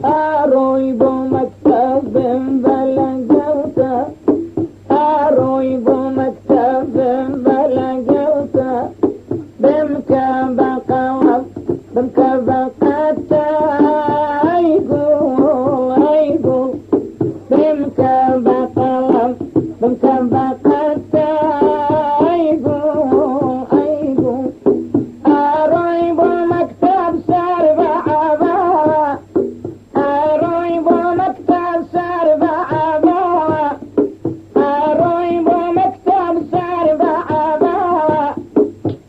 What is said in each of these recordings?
أروي بمكتب بلقوته أروي بمكتب بلقوته بمكبقة بمكبقة أيقول بمكبقة بمكبقة أيقول أروي بمكتب سربع عبارة أروي بمكتب سربع عبارة أروي بمكتب سربع عبارة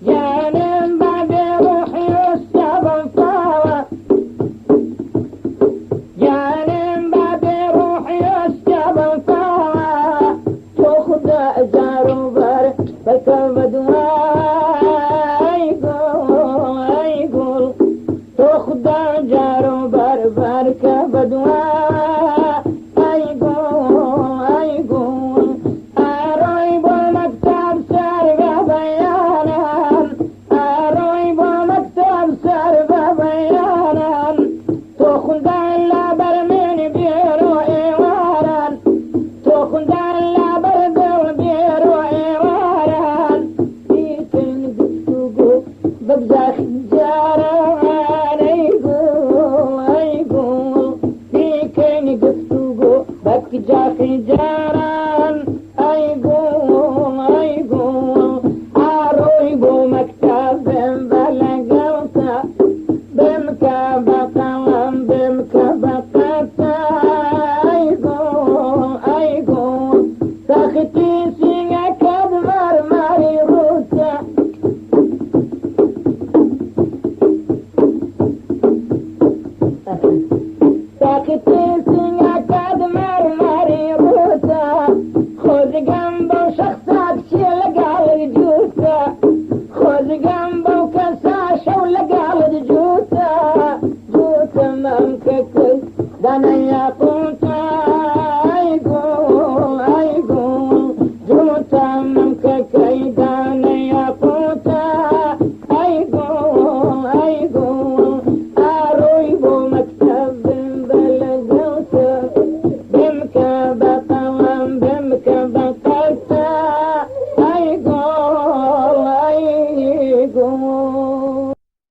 جانب بعد روحي والسبب طاوة جانب بعد روحي والسبب طاوة تخدع جاروبر بالكبد يقول تخدع جاروبر